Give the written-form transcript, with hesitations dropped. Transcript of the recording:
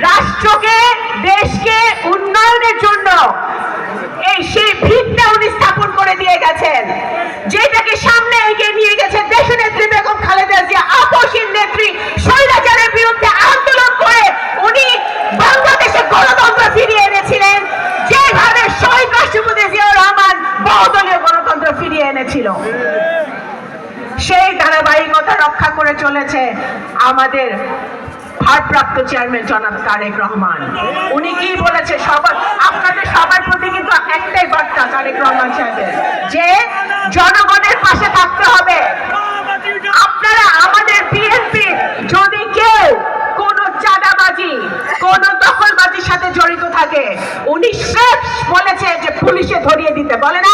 রাষ্ট্রকে দেশকে উন্নয়নের জন্য সেই ভিতটা উনি স্থাপন করে দিয়ে গেছেন, যেটাকে সামনে এগিয়ে নিয়ে গেছে দেশনেত্রী বেগম খালেদা জিয়া, আপসহীন নেত্রী। স্বৈরাচারের বিরুদ্ধে আন্দোলন করে উনি বাংলাদেশে গণতন্ত্র ফিরিয়ে এনেছিলেন, যেভাবে শহীদ রাষ্ট্রপতি জিয়াউর রহমান বহুদলীয় গণতন্ত্র ফিরিয়ে এনেছিল। সেই ধারাবাহিকতা রক্ষা করে চলেছে আমাদের ভারপ্রাপ্ত চেয়ারম্যান জনাব তারেক রহমান। উনি কি বলেছে, আপনাদের সবার প্রতি কিন্তু একটাই বার্তা তারেক রহমান সাহেবের, যে জনগণের পাশে থাকতে হবে। আপনারা আমাদের বিএনপি যদি কেউ কোন চাঁদাবাজি কোন দখলবাজির সাথে জড়িত থাকে, উনি স্রেফ বলেছে যে পুলিশে ধরিয়ে দিতে, বলে না